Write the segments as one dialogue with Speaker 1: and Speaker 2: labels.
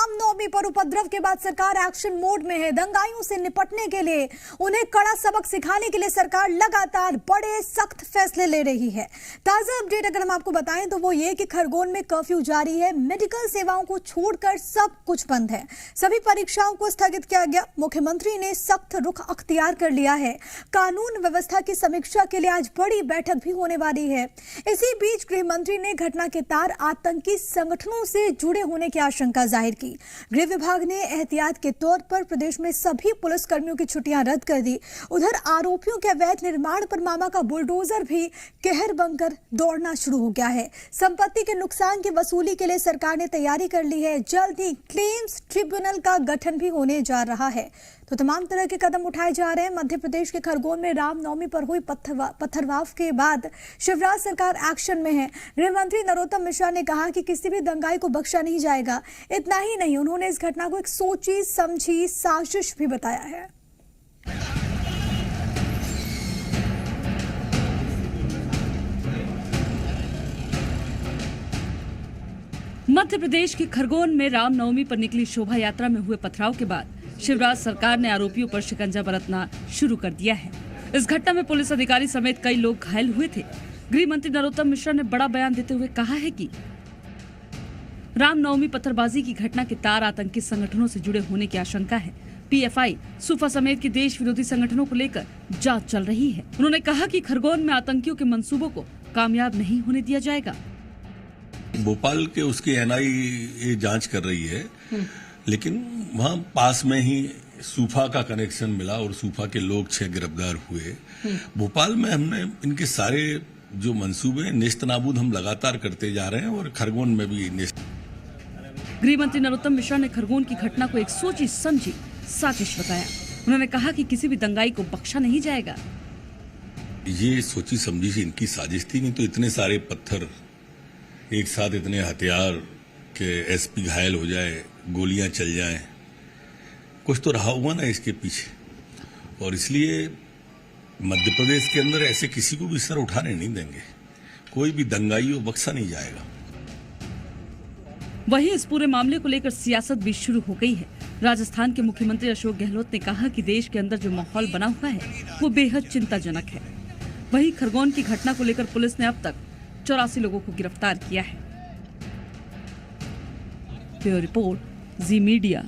Speaker 1: रामनवमी पर उपद्रव के बाद सरकार एक्शन मोड में है। दंगाइयों से निपटने के लिए उन्हें कड़ा सबक सिखाने के लिए सरकार लगातार बड़े सख्त फैसले ले रही है। ताजा अपडेट अगर हम आपको बताएं तो वो ये कि खरगोन में कर्फ्यू जारी है। मेडिकल सेवाओं को छोड़कर सब कुछ बंद है। सभी परीक्षाओं को स्थगित किया गया। मुख्यमंत्री ने सख्त रुख अख्तियार कर लिया है। कानून व्यवस्था की समीक्षा के लिए आज बड़ी बैठक भी होने वाली है। इसी बीच गृह मंत्री ने घटना के तार आतंकी संगठनों से जुड़े होने की आशंका जाहिर की। गृह विभाग ने एहतियात के तौर पर प्रदेश में सभी पुलिसकर्मियों की छुट्टियां रद्द कर दी। उधर आरोपियों के अवैध निर्माण पर मामा का बुलडोजर भी कहर बनकर दौड़ना शुरू हो गया है। संपत्ति के नुकसान की वसूली के लिए सरकार ने तैयारी कर ली है। जल्द ही क्लेम्स ट्रिब्यूनल का गठन भी होने जा रहा है। तो तमाम तरह के कदम उठाए जा रहे हैं। मध्य प्रदेश के खरगोन में रामनवमी पर हुई पत्थरवाह के बाद शिवराज सरकार एक्शन में है। गृह मंत्री नरोत्तम मिश्रा ने कहा कि किसी भी दंगाई को बख्शा नहीं जाएगा। इतना ही नहीं, उन्होंने इस घटना को एक सोची समझी साजिश भी बताया है।
Speaker 2: मध्य प्रदेश के खरगोन में रामनवमी पर निकली शोभा यात्रा में हुए पथराव के बाद शिवराज सरकार ने आरोपियों पर शिकंजा बरतना शुरू कर दिया है। इस घटना में पुलिस अधिकारी समेत कई लोग घायल हुए थे। गृह मंत्री नरोत्तम मिश्रा ने बड़ा बयान देते हुए कहा है कि रामनवमी पत्थरबाजी की घटना के तार आतंकी संगठनों से जुड़े होने की आशंका है। पीएफआई, सूफा समेत के देश विरोधी संगठनों को लेकर जांच चल रही है। उन्होंने कहा कि खरगोन में आतंकियों के मंसूबों को कामयाब नहीं होने दिया जाएगा।
Speaker 3: भोपाल के उसकी एनआईए जांच कर रही है, लेकिन वहां पास में ही सूफा का कनेक्शन मिला और सूफा के लोग 6 गिरफ्तार हुए। भोपाल में हमने इनके सारे जो मंसूबे नेस्तनाबूद हम लगातार करते जा रहे हैं और खरगोन में भी
Speaker 2: गृह मंत्री नरोत्तम मिश्रा ने खरगोन की घटना को एक सोची समझी साजिश बताया। उन्होंने कहा कि किसी भी दंगाई को बख्शा नहीं जाएगा।
Speaker 3: ये सोची समझी सी इनकी साजिश थी, नहीं तो इतने सारे पत्थर एक साथ, इतने हथियार के एसपी घायल हो जाए, गोलियां चल जाएं, कुछ तो रहा हुआ ना इसके पीछे। और इसलिए मध्य प्रदेश के अंदर ऐसे किसी को भी सर उठाने नहीं देंगे। कोई भी दंगाई हो बख्शा नहीं जाएगा।
Speaker 2: वहीं इस पूरे मामले को लेकर सियासत भी शुरू हो गई है। राजस्थान के मुख्यमंत्री अशोक गहलोत ने कहा कि देश के अंदर जो माहौल बना हुआ है वो बेहद चिंताजनक है। वहीं खरगोन की घटना को लेकर पुलिस ने अब तक 84 लोगों को गिरफ्तार किया है। ब्यूरो रिपोर्ट, जी मीडिया।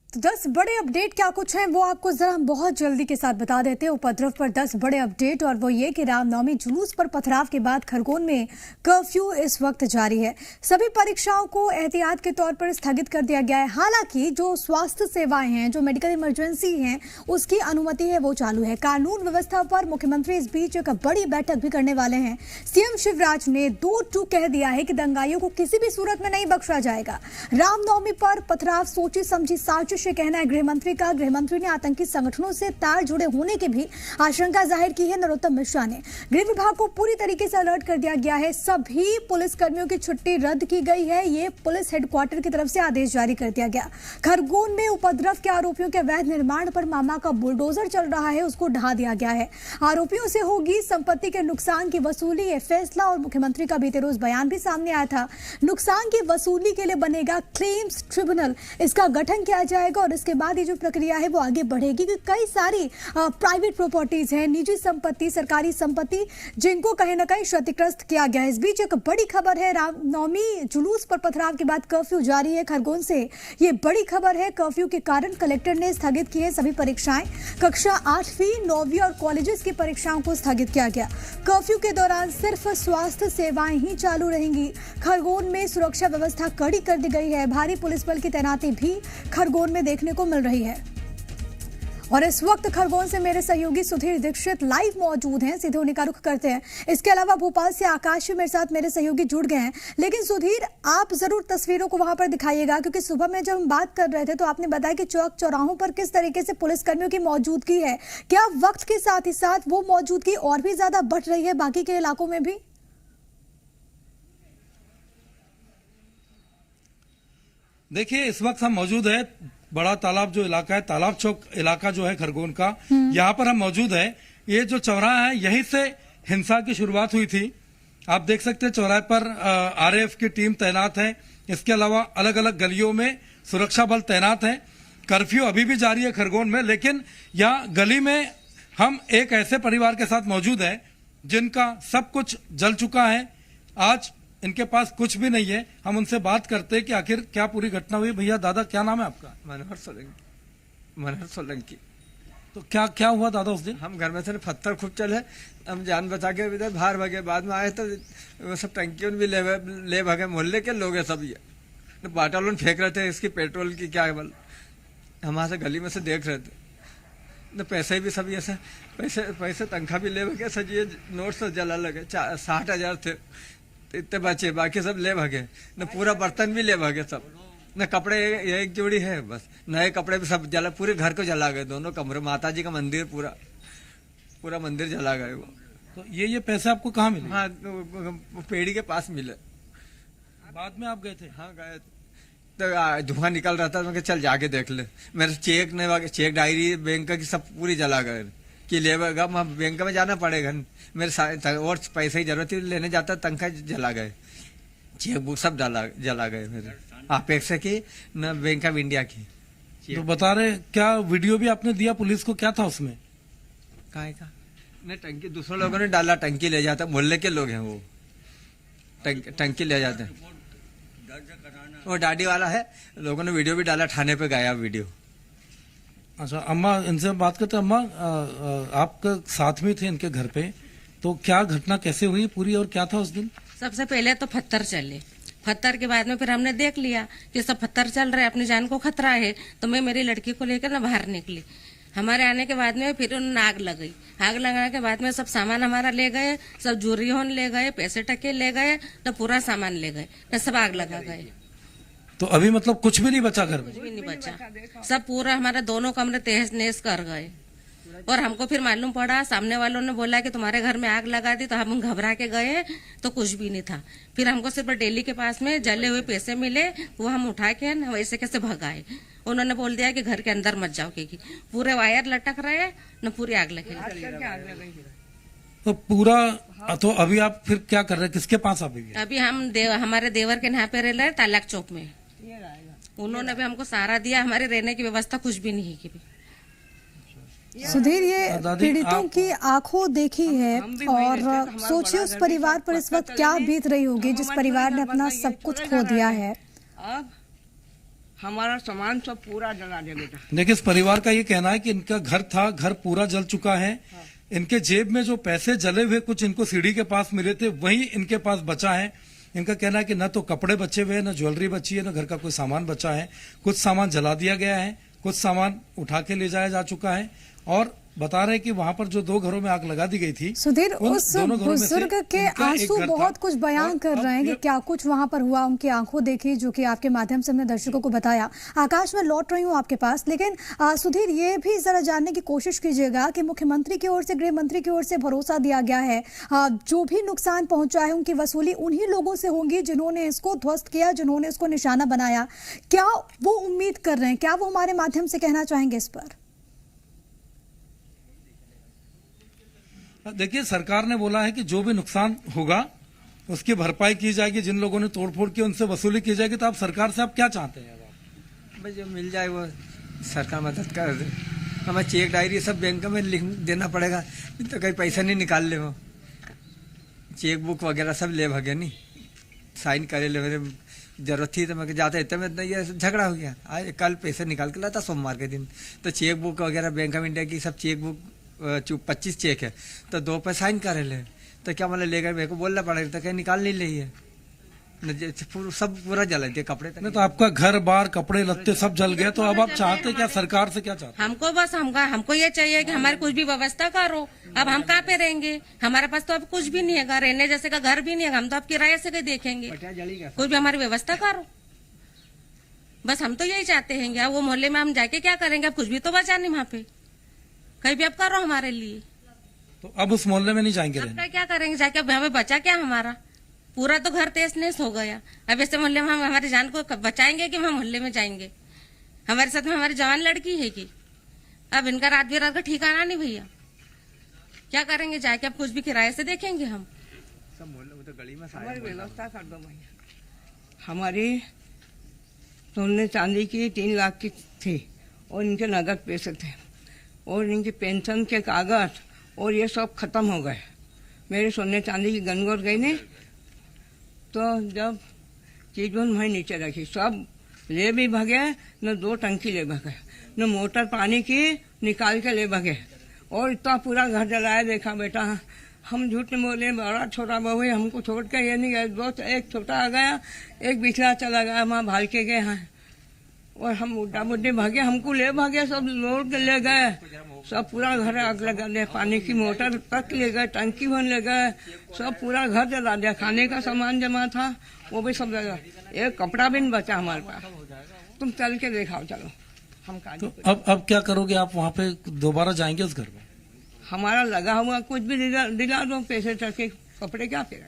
Speaker 1: तो 10 बड़े अपडेट क्या कुछ हैं वो आपको जरा हम बहुत जल्दी के साथ बता देते हैं। उपद्रव पर 10 बड़े अपडेट, और वो ये कि रामनवमी जुलूस पर पथराव के बाद खरगोन में कर्फ्यू इस वक्त जारी है। सभी परीक्षाओं को एहतियात के तौर पर स्थगित कर दिया गया है। हालांकि जो स्वास्थ्य सेवाएं हैं, जो मेडिकल इमरजेंसी हैं, उसकी अनुमति है वो चालू है। कानून व्यवस्था पर मुख्यमंत्री इस बीच एक बड़ी बैठक भी करने वाले हैं। सीएम शिवराज ने 2-2 कह दिया है कि दंगाइयों को किसी भी सूरत में नहीं बख्शा जाएगा। रामनवमी पर पथराव सोची समझी साजिश कहना है गृह मंत्री का। गृह मंत्री ने आतंकी संगठनों से तार जुड़े होने की भी आशंका जाहिर की है। नरोत्तम मिश्रा ने गृह विभाग को पूरी तरीके से अलर्ट कर दिया गया है। सभी पुलिसकर्मियों की छुट्टी रद्द की गई है। ये पुलिस हेडक्वार्टर की तरफ से आदेश जारी कर दिया गया। खरगोन में उपद्रव के आरोपियों के अवैध निर्माण पर मामा का बुलडोजर चल रहा है, उसको ढहा दिया गया है। आरोपियों से होगी संपत्ति के नुकसान की वसूली। यह फैसला और मुख्यमंत्री का बीते रोज बयान भी सामने आया था। नुकसान की वसूली के लिए बनेगा क्लेम्स ट्रिब्यूनल, इसका गठन किया जाएगा और इसके बाद ये जो प्रक्रिया है वो आगे बढ़ेगी। कि कई सारी प्राइवेट प्रॉपर्टीज हैं, निजी संपत्ति, सरकारी संपत्ति, जिनको कहीं ना कहीं क्षतिग्रस्त किया गया है। इस बीच एक बड़ी खबर है। रामनवमी जुलूस पर पथराव के बाद कर्फ्यू जारी है खरगोन से। ये बड़ी खबर है। कर्फ्यू के कारण कलेक्टर ने स्थगित की है सभी परीक्षाएं। कक्षा 8वीं, 9वीं और कॉलेजेस की परीक्षाओं को स्थगित किया गया। कर्फ्यू के दौरान सिर्फ स्वास्थ्य सेवाएं ही चालू रहेंगी। खरगोन में सुरक्षा व्यवस्था कड़ी कर दी गई है। भारी पुलिस बल की तैनाती भी खरगोन में देखने को मिल रही है। और इस वक्त खरगोन से मेरे सहयोगी सुधीर दीक्षित लाइव मौजूद हैं। सीधे उन्हीं का रुख करते हैं। इसके अलावा भोपाल से आकाश भी मेरे साथ मेरे सहयोगी जुड़ गए हैं। लेकिन सुधीर, आप जरूर तस्वीरों को वहां पर दिखाइएगा, क्योंकि सुबह में जब हम बात कर रहे थे तो आपने बताया कि चौक चौराहों पर किस तरीके से पुलिसकर्मियों की मौजूदगी है। क्या वक्त के साथ ही साथ वो मौजूदगी और भी ज्यादा बढ़ रही है बाकी के इलाकों में भी?
Speaker 4: देखिए, इस वक्त हम मौजूद है बड़ा तालाब जो इलाका है, तालाब चौक इलाका जो है खरगोन का, यहाँ पर हम मौजूद है। ये जो चौराहा है, यहीं से हिंसा की शुरुआत हुई थी। आप देख सकते हैं चौराहे पर आरएएफ की टीम तैनात है। इसके अलावा अलग अलग गलियों में सुरक्षा बल तैनात है। कर्फ्यू अभी भी जारी है खरगोन में, लेकिन यहाँ गली में हम एक ऐसे परिवार के साथ मौजूद है जिनका सब कुछ जल चुका है। आज इनके पास कुछ भी नहीं है। हम उनसे बात करते हैं कि आखिर क्या पूरी घटना हुई। भैया, दादा, क्या नाम है आपका?
Speaker 5: मनोहर सोलंकी।
Speaker 4: तो क्या क्या हुआ दादा उस दिन?
Speaker 5: हम घर में थे, पत्थर खूब चले, हम जान बचा के इधर बाहर भागे। बाद में आए तो वो सब टंकियों भी ले भागे। मोहल्ले के लोग है सब, ये बाटल फेंक रहे थे इसकी पेट्रोल की, क्या बल हमारे से गली में से देख रहे थे। न पैसे भी सब ये पैसे तनख्वाह भी ले भागे। सर ये नोट से जला लगे, 60,000 थे, इतने बचे, बाकी सब ले भागे। न पूरा बर्तन भी ले भागे सब। न कपड़े एक जोड़ी है बस, नए कपड़े भी सब जला, पूरे घर को जला गए। दोनों कमरे, माता जी का मंदिर, पूरा मंदिर जला गए वो।
Speaker 4: तो ये पैसे आपको कहाँ मिले?
Speaker 5: हाँ, वो पेड़ी के पास मिले।
Speaker 4: बाद में आप गए थे?
Speaker 5: हाँ गए तो धुआं निकल रहा था, मैं कहा चल जाके देख ले। मेरे चेक डायरी बैंक की सब पूरी जला गए कि लेगा, बैंक में जाना पड़ेगा। मेरे और पैसे की जरूरत थी, लेने जाता तनख्वाह जला गए, चेक बुक सब जला गए मेरे। अपेक्षा की न बैंक ऑफ इंडिया की।
Speaker 4: तो बता रहे क्या वीडियो भी आपने दिया पुलिस को, क्या था उसमें?
Speaker 5: काहे का नहीं, टंकी दूसरे लोगों ने डाला, टंकी ले जाता, मोहल्ले के लोग हैं वो, टंकी ले जाते हैं। वो दाढ़ी वाला है, लोगों ने वीडियो भी डाला, थाने पे गया वीडियो।
Speaker 4: अच्छा अम्मा, इनसे बात करते। अम्मा, आपका साथ में थे इनके घर पे, तो क्या घटना कैसे हुई पूरी और क्या था उस दिन?
Speaker 6: सबसे पहले तो पत्थर चले, पत्थर के बाद में फिर हमने देख लिया कि सब पत्थर चल रहे, अपनी जान को खतरा है, तो मैं मेरी लड़की को लेकर ना बाहर निकली। हमारे आने के बाद में फिर उन्होंने आग लगाई। आग लगाने के बाद में सब सामान हमारा ले गए, सब जूरी होन ले गए, पैसे टके ले गए, तो पूरा सामान ले गए, तो सब आग लगा गए।
Speaker 4: तो अभी मतलब कुछ भी नहीं बचा घर में?
Speaker 6: कुछ भी नहीं बचा, सब पूरा हमारे दोनों कमरे तहस नहस कर गए। और हमको फिर मालूम पड़ा, सामने वालों ने बोला कि तुम्हारे घर में आग लगा दी, तो हम घबरा के गए तो कुछ भी नहीं था। फिर हमको सिर्फ डेली के पास में जले हुए पैसे मिले, वो हम उठा के वैसे कैसे भगाए। उन्होंने बोल दिया कि घर के अंदर मत जाओ, क्योंकि पूरे वायर लटक रहे न, पूरी आग लगी।
Speaker 4: तो पूरा, तो अभी आप फिर क्या कर रहे हैं, किसके पास अभी?
Speaker 6: अभी हम हमारे देवर के यहाँ पे रह रहे, तालाक चौक में। उन्होंने भी हमको सहारा दिया, हमारे रहने की व्यवस्था कुछ भी नहीं की।
Speaker 1: सुधीर, ये पीड़ितों की आंखों देखी है और सोचिए उस परिवार पर इस वक्त क्या बीत रही होगी जिस परिवार ने अपना सब कुछ खो दिया है।
Speaker 7: अब हमारा सामान सब पूरा जला दे बेटा।
Speaker 4: देखिए, इस परिवार का ये कहना है कि इनका घर था, घर पूरा जल चुका है। इनके जेब में जो पैसे जले हुए कुछ इनको सीढ़ी के पास मिले थे, वही इनके पास बचा है। इनका कहना है कि न तो कपड़े बचे हुए हैं, न ज्वेलरी बची है, न घर का कोई सामान बचा है। कुछ सामान जला दिया गया है, कुछ सामान उठा के ले जाया जा चुका है। और बता रहे कि वहां पर जो 2 घरों में आग लगा दी गई थी,
Speaker 1: सुधीर, उस बुजुर्ग के आंसू बहुत कुछ बयान कर रहे हैं कि क्या कुछ वहां पर हुआ, उनकी आंखों देखी, जो कि आपके माध्यम से हमने दर्शकों को बताया। आकाश, में लौट रही हूँ आपके पास, लेकिन सुधीर, ये भी जरा जानने की कोशिश कीजिएगा कि मुख्यमंत्री की ओर से, गृह मंत्री की ओर से भरोसा दिया गया है, जो भी नुकसान पहुंचा है उनकी वसूली उन्हीं लोगों से होगी जिन्होंने इसको ध्वस्त किया, जिन्होंने इसको निशाना बनाया। क्या वो उम्मीद कर रहे हैं, क्या वो हमारे माध्यम से कहना चाहेंगे इस पर?
Speaker 4: देखिए, सरकार ने बोला है कि जो भी नुकसान होगा उसकी भरपाई की जाएगी, जिन लोगों ने तोड़फोड़ की उनसे वसूली की जाएगी। तो आप सरकार से आप क्या चाहते हैं?
Speaker 5: भाई जो मिल जाए वो सरकार मदद कर दे। हमें चेक डायरी सब बैंक में लिख देना पड़ेगा, तो कहीं पैसा नहीं निकाल ले, वो चेक बुक वगैरह सब ले भागे, नहीं साइन करे ले। मेरे जरूरत थी तो मैं जाता इतने में ये झगड़ा हो गया। आज कल पैसे निकाल के लाता सोमवार के दिन, तो चेक बुक वगैरह बैंक ऑफ इंडिया की सब चेक बुक 25 चेक है, तो 2 पे साइन करे ले, तो क्या मतलब लेकर मेरे को बोलना पड़ेगा, तो कहीं निकाल नहीं ली है। सब पूरा जला दिया, कपड़े तक।
Speaker 4: नहीं तो आपका घर बार कपड़े लत्ते सब जल गए, तो अब आप चाहते क्या, सरकार से क्या चाहते?
Speaker 6: हमको बस हमको ये चाहिए कि हमारी कुछ भी व्यवस्था करो। अब हम कहाँ पे रहेंगे, हमारे पास तो अब कुछ भी नहीं है, रहने जैसे का घर भी नहीं है, हम तो अब किराए से कहीं देखेंगे। कुछ भी हमारी व्यवस्था करो, बस हम तो यही चाहते हैं। अब वो मोहल्ले में हम जाके क्या करेंगे, अब कुछ भी तो बचा नहीं वहाँ पे, कहीं भी अब करो हमारे लिए।
Speaker 4: तो अब उस मोहल्ले में नहीं जाएंगे?
Speaker 6: अब क्या करेंगे जाके, अब हमें बचा क्या हमारा, पूरा तो घर तहस नहस हो गया। अब ऐसे मोहल्ले में हम हमारी जान को बचाएंगे कि हम मोहल्ले में जाएंगे? हमारे साथ में हमारी जवान लड़की है कि अब इनका रात बिरात का ठिकाना नहीं भैया, क्या करेंगे जाके, अब कुछ भी किराए से देखेंगे हम।
Speaker 7: हमारी व्यवस्था कर दो भैया। हमारी सोने चांदी की 3 लाख की थी और इनके नगद पैसे थे और इनकी पेंशन के कागज और ये सब खत्म हो गए। मेरे सोने चांदी की गनगोर गई ने तो जब चीज मैं नीचे रखी सब ले भी भगे, न 2 टंकी ले भगे, न मोटर पानी की निकाल के ले भगे और इतना पूरा घर जलाया। देखा बेटा हम झूठ नहीं बोले, बड़ा छोटा बहू है, हमको छोड़ के ये नहीं गए। 2 एक छोटा आ गया, एक बिछड़ा चला गया, वहाँ भाग के गए हैं और हम बुढ़ा बुढ़ी भागे, हमको ले भागे, सब लोड के ले गए, सब पूरा घर आग लगा दिया। पानी की मोटर तक ले गए, टंकी भर ले गए, सब पूरा घर जला दिया। खाने का सामान जमा था वो भी सब लगा, एक कपड़ा भी नहीं बचा हमारे पास। तुम चल के दिखाओ, चलो हम
Speaker 4: तो अब क्या करोगे आप? वहाँ पे दोबारा जाएंगे उस घर में?
Speaker 7: हमारा लगा हुआ कुछ भी दिला दो, पैसे टके कपड़े क्या फिर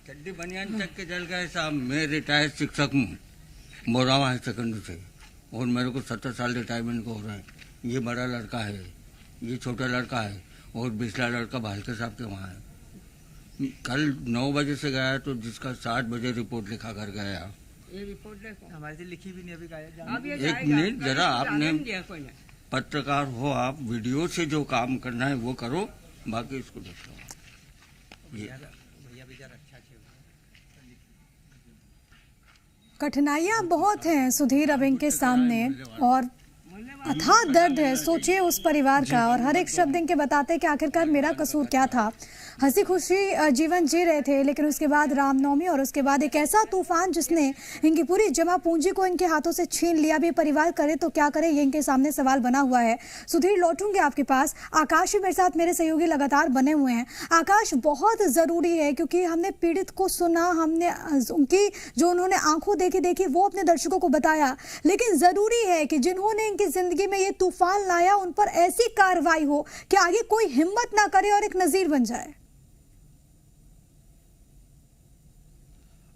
Speaker 8: चड्डी बनियान तक के जल गए साहब। मैं रिटायर्ड शिक्षक हूँ मोरावा हाई सेकेंडरी से और मेरे को 70 साल रिटायरमेंट को हो रहा है। ये बड़ा लड़का है, ये छोटा लड़का है और पिछला लड़का भालके साहब के वहाँ है। कल 9 बजे से गया तो जिसका 7 बजे रिपोर्ट लिखा कर गया।
Speaker 7: ये रिपोर्ट देखो,
Speaker 5: हमारे से लिखी भी नहीं अभी गाया।
Speaker 8: एक मिनट जरा, आपने पत्रकार हो आप, वीडियो से जो काम करना है वो करो, बाकी इसको देखो।
Speaker 1: कठिनाइयां बहुत हैं सुधीर अब इनके सामने और अथाह दर्द है। सोचिए उस परिवार का और हर एक शब्द इनके बताते कि आखिरकार मेरा कसूर क्या था। हंसी खुशी जीवन जी रहे थे, लेकिन उसके बाद रामनवमी और उसके बाद एक ऐसा तूफान जिसने इनकी पूरी जमा पूंजी को इनके हाथों से छीन लिया। भी परिवार करे तो क्या करे, ये इनके सामने सवाल बना हुआ है। सुधीर लौटूंगे आपके पास। आकाश भी मेरे साथ, मेरे सहयोगी लगातार बने हुए हैं। आकाश, बहुत जरूरी है क्योंकि हमने पीड़ित को सुना, हमने उनकी जो उन्होंने आंखों देखी वो अपने दर्शकों को बताया, लेकिन जरूरी है कि जिन्होंने इनकी जिंदगी में ये तूफान लाया उन पर ऐसी कार्रवाई हो कि आगे कोई हिम्मत ना करे और एक नजीर बन जाए।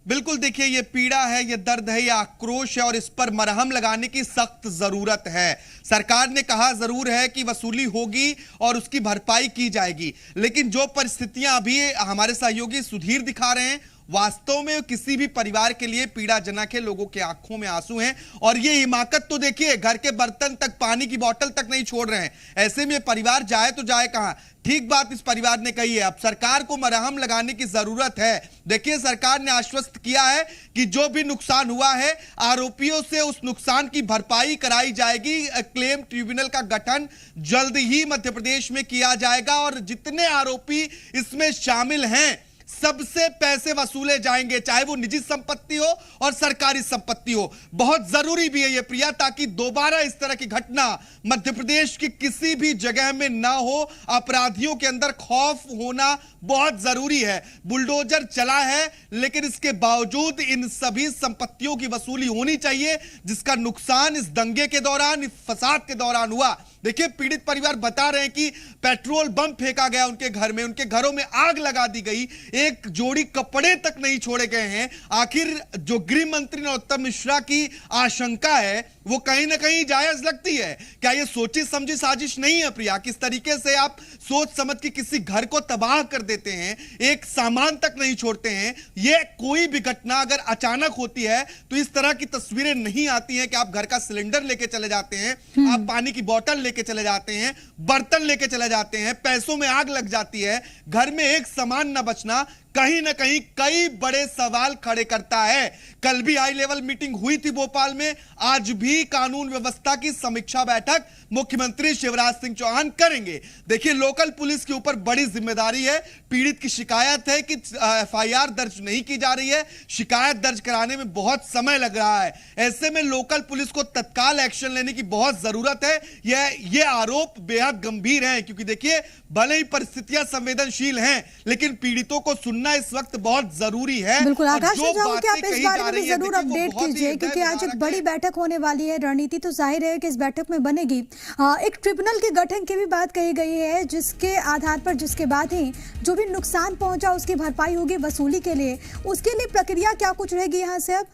Speaker 9: बिल्कुल, देखिए ये पीड़ा है, ये दर्द है, ये आक्रोश है और इस पर मरहम लगाने की सख्त जरूरत है। सरकार ने कहा जरूर है कि वसूली होगी और उसकी भरपाई की जाएगी, लेकिन जो परिस्थितियां अभी हमारे सहयोगी सुधीर दिखा रहे हैं वास्तव में किसी भी परिवार के लिए पीड़ाजनक है। लोगों के आंखों में आंसू हैं और ये हिमाकत तो देखिए, घर के बर्तन तक, पानी की बोतल तक नहीं छोड़ रहे हैं। ऐसे में परिवार जाए तो जाए कहां? ठीक बात इस परिवार ने कही है। अब सरकार को मरहम लगाने की जरूरत है। देखिए सरकार ने आश्वस्त किया है कि जो भी नुकसान हुआ है आरोपियों से उस नुकसान की भरपाई कराई जाएगी। क्लेम ट्रिब्यूनल का गठन जल्द ही मध्य प्रदेश में किया जाएगा और जितने आरोपी इसमें शामिल हैं सबसे पैसे वसूले जाएंगे, चाहे वो निजी संपत्ति हो और सरकारी संपत्ति हो। बहुत जरूरी भी है ये प्रिया, ताकि दोबारा इस तरह की घटना मध्य प्रदेश की किसी भी जगह में ना हो। अपराधियों के अंदर खौफ होना बहुत जरूरी है। बुलडोजर चला है लेकिन इसके बावजूद इन सभी संपत्तियों की वसूली होनी चाहिए जिसका नुकसान इस दंगे के दौरान, इस फसाद के दौरान हुआ। देखिए पीड़ित परिवार बता रहे हैं कि पेट्रोल बम फेंका गया उनके घर में, उनके घरों में आग लगा दी गई, एक जोड़ी कपड़े तक नहीं छोड़े गए हैं। आखिर जो गृह मंत्री नरोत्तम मिश्रा की आशंका है वो कहीं ना कहीं जायज लगती है। क्या ये सोची समझी साजिश नहीं है प्रिया? किस तरीके से आप सोच समझ के किसी घर को तबाह कर देते हैं, एक सामान तक नहीं छोड़ते हैं। ये कोई भी घटना अगर अचानक होती है तो इस तरह की तस्वीरें नहीं आती हैं कि आप घर का सिलेंडर लेके चले जाते हैं, आप पानी की बोतल लेके चले जाते हैं, बर्तन लेके चले जाते हैं, पैसों में आग लग जाती है, घर में एक सामान न बचना कहीं ना कहीं कई बड़े सवाल खड़े करता है। कल भी हाई लेवल मीटिंग हुई थी भोपाल में, आज भी कानून व्यवस्था की समीक्षा बैठक मुख्यमंत्री शिवराज सिंह चौहान करेंगे। देखिए लोकल पुलिस के ऊपर बड़ी जिम्मेदारी है। पीड़ित की शिकायत है कि एफआईआर दर्ज नहीं की जा रही है, शिकायत दर्ज कराने में बहुत समय लग रहा है। ऐसे में लोकल पुलिस को तत्काल एक्शन लेने की बहुत जरूरत है। ये आरोप बेहद गंभीर है क्योंकि देखिए भले ही परिस्थितियां संवेदनशील हैं लेकिन पीड़ितों को सुनना इस वक्त बहुत जरूरी है।
Speaker 1: बिल्कुल आकाश, मैं चाहूं कि आप इस बारे में भी जरूर अपडेट कीजिए क्योंकि आज एक बड़ी बैठक होने वाली है। रणनीति तो जाहिर है कि इस बैठक में बनेगी। एक ट्रिब्यूनल के गठन की भी बात कही गई है जिसके आधार पर, जिसके बाद ही जो भी नुकसान पहुंचा उसकी भरपाई होगी वसूली के लिए। उसके लिए प्रक्रिया क्या कुछ रहेगी यहां से? अब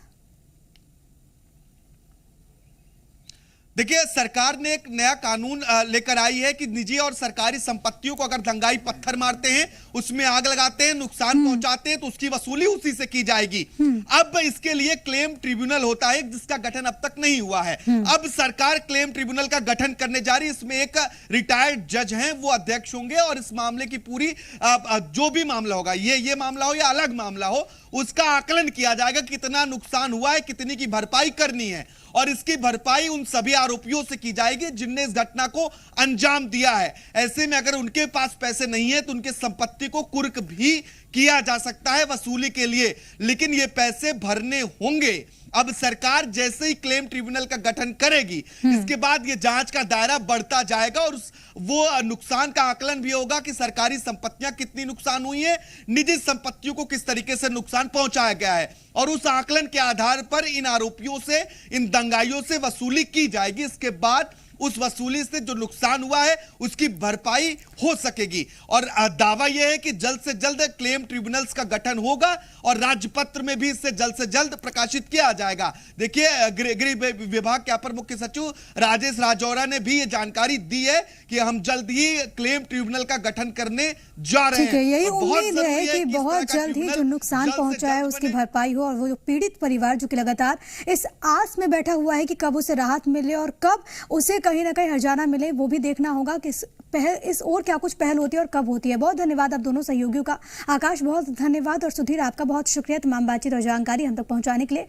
Speaker 9: देखिए, सरकार ने एक नया कानून लेकर आई है कि निजी और सरकारी संपत्तियों को अगर दंगाई पत्थर मारते हैं, उसमें आग लगाते हैं, नुकसान पहुंचाते हैं, तो उसकी वसूली उसी से की जाएगी। अब इसके लिए क्लेम ट्रिब्यूनल होता है, जिसका गठन अब तक नहीं हुआ है। अब सरकार क्लेम ट्रिब्यूनल का गठन करने जा रही है। इसमें एक रिटायर्ड जज हैं, वो अध्यक्ष होंगे और इस मामले की पूरी जो भी मामला होगा, ये मामला हो या अलग मामला हो, उसका आकलन किया जाएगा, कितना नुकसान हुआ है, कितनी की भरपाई करनी है, और इसकी भरपाई उन सभी आरोपियों से की जाएगी जिनने इस घटना को अंजाम दिया है। ऐसे में अगर उनके पास पैसे नहीं है तो उनके संपत्ति को कुर्क भी किया जा सकता है वसूली के लिए, लेकिन ये पैसे भरने होंगे। अब सरकार जैसे ही क्लेम ट्रिब्यूनल का गठन करेगी, इसके बाद ये जांच का दायरा बढ़ता जाएगा और वो नुकसान का आकलन भी होगा कि सरकारी संपत्तियां कितनी नुकसान हुई है, निजी संपत्तियों को किस तरीके से नुकसान पहुंचाया गया है, और उस आकलन के आधार पर इन आरोपियों से, इन दंगाइयों से वसूली की जाएगी। इसके बाद उस वसूली से जो नुकसान हुआ है उसकी भरपाई हो सकेगी। और दावा यह है कि जल्द से जल्द क्लेम ट्रिब्यूनल्स का गठन होगा और राजपत्र में भी इसे जल्द से जल्द प्रकाशित किया जाएगा। देखिए, गृह विभाग के अपर मुख्य सचिव राजेश राजौरा ने भी ये जानकारी दी है कि हम जल्द ही क्लेम ट्रिब्यूनल का गठन करने जा रहे हैं।
Speaker 1: यही उम्मीद है कि बहुत जल्द ही जो नुकसान पहुंचा है उसकी भरपाई हो, और वो जो पीड़ित परिवार जो कि लगातार इस आस में बैठा हुआ है कि कब उसे राहत मिले और कब उसे कहीं ना कहीं हर्जाना मिले, वो भी देखना होगा कि इस और क्या कुछ पहल होती है और कब होती है। बहुत धन्यवाद आप दोनों सहयोगियों का। आकाश बहुत धन्यवाद, और सुधीर आपका बहुत शुक्रिया तमाम बातचीत और जानकारी हम तक पहुंचाने के लिए।